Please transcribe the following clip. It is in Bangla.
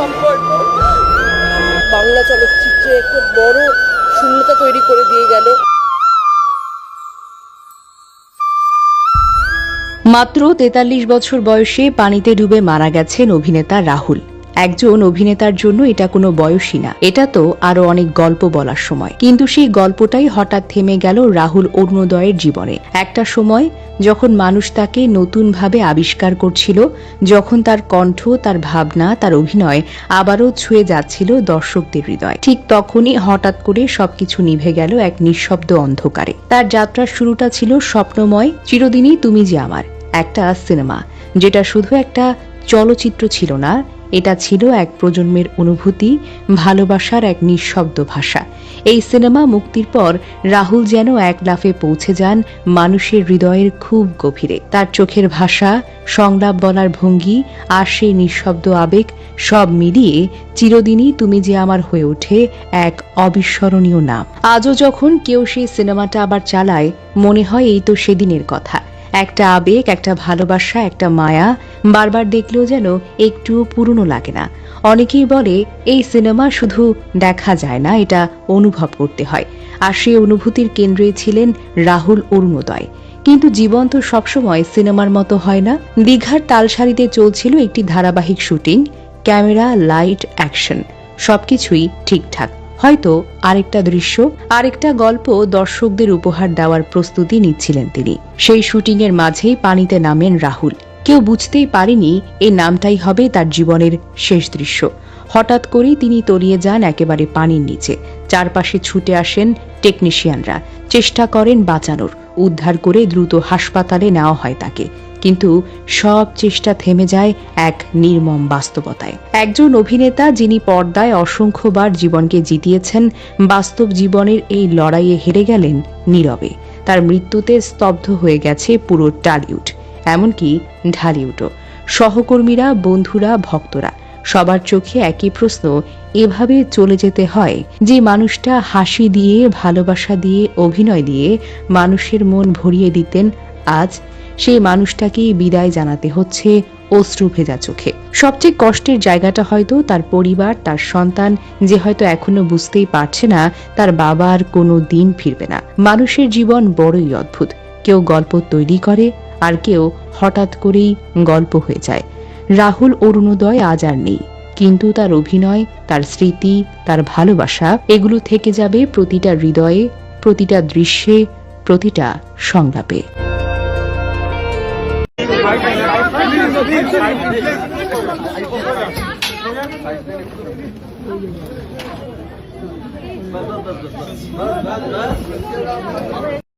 সম্পর্ক বাংলা চলচ্চিত্রে একটা বড় শূন্যতা তৈরি করে দিয়ে গেল। মাত্র ৪৩ বছর বয়সে পানিতে ডুবে মারা গেছেন অভিনেতা রাহুল। একজন অভিনেতার জন্য এটা কোনো বয়সই না, এটা তো আরো অনেক গল্প বলার সময়। কিন্তু সেই গল্পটাই হঠাৎ থেমে গেল রাহুল অরুণোদয়ের জীবনে। একটা সময় যখন মানুষ তাকে নতুনভাবে আবিষ্কার করছিল, যখন তার কণ্ঠ, তার ভাবনা, তার অভিনয় আবারও ছুঁয়ে যাচ্ছিল দর্শকদের হৃদয়, ঠিক তখনই হঠাৎ করে সবকিছু নিভে গেল এক নিঃশব্দ অন্ধকারে। তার যাত্রার শুরুটা ছিল স্বপ্নময়, চিরদিনই তুমি যে আমার, একটা সিনেমা যেটা শুধু একটা চলচ্চিত্র ছিল না, এটা ছিল এক প্রজন্মের অনুভূতি, ভালোবাসার এক নিঃশব্দ ভাষা। এই সিনেমা মুক্তির পর রাহুল যেন এক লাফে পৌঁছে যান মানুষের হৃদয়ের খুব গভীরে। তার চোখের ভাষা, সংলাপ বলার ভঙ্গি আর সেই নিঃশব্দ আবেগ সব মিলিয়ে চিরদিনই তুমি যে আমার হয়ে ওঠে এক অবিস্মরণীয় নাম। আজও যখন কেউ সেই সিনেমাটা আবার চালায়, মনে হয় এই তো সেদিনের কথা। একটা আবেগ, একটা ভালোবাসা, একটা মায়া বারবার দেখলেও যেন একটু পুরনো লাগে না। অনেকেই বলে এই সিনেমা শুধু দেখা যায় না, এটা অনুভব করতে হয়। আর সেই অনুভূতির কেন্দ্রে ছিলেন রাহুল অরুণোদয়। কিন্তু জীবন তো সবসময় সিনেমার মতো হয় না। দীঘার তালসারিতে চলছিল একটি ধারাবাহিক শুটিং, ক্যামেরা, লাইট, অ্যাকশন সবকিছুই ঠিকঠাক। হয়তো আরেকটা দৃশ্য, আরেকটা গল্প দর্শকদের উপহার দেওয়ার প্রস্তুতি নিচ্ছিলেন তিনি। সেই শুটিং এর মাঝেই পানিতে নামেন রাহুল। কেউ বুঝতেই পারেনি এই নামটাই হবে তার জীবনের শেষ দৃশ্য। হঠাৎ করেই তিনি তলিয়ে যান একেবারে পানির নিচে। চারপাশে ছুটে আসেন টেকনিশিয়ানরা, চেষ্টা করেন বাঁচানোর, উদ্ধার করে দ্রুত হাসপাতালে নেওয়া হয় তাকে। কিন্তু সব চেষ্টা থেমে যায় এক নির্মম বাস্তবতায়। একজন অভিনেতা যিনি পর্দায় অসংখ্যবার জীবনকে জিতিয়েছেন, বাস্তব জীবনের এই লড়াইয়ে হেরে গেলেন নীরবে। তার মৃত্যুতে স্তব্ধ হয়ে গেছে পুরো টলিউড, এমনকি ঢালিউডও। সহকর্মীরা, বন্ধুরা, ভক্তরা সবার চোখে একই প্রশ্ন, এভাবে চলে যেতে হয় যে মানুষটা হাসি দিয়ে, ভালোবাসা দিয়ে, অভিনয় দিয়ে মানুষের মন ভরিয়ে দিতেন, আজ সেই মানুষটাকেই বিদায় জানাতে হচ্ছে অশ্রু ভেজা চোখে। সবচেয়ে কষ্টের জায়গাটা হয়তো তার পরিবার, তার সন্তান, যে হয়তো এখনো বুঝতেই পারছে না তার বাবা আর কোনো দিন ফিরবে না। মানুষের জীবন বড়ই অদ্ভুত, কেউ গল্প তৈরি করে আর কেউ হঠাৎ করেই গল্প হয়ে যায়। রাহুল অরুণোদয় আজ আর নেই, কিন্তু তার অভিনয়, তার স্মৃতি, তার ভালোবাসা এগুলো থেকে যাবে প্রতিটা হৃদয়ে, প্রতিটা দৃশ্যে, প্রতিটা সংলাপে।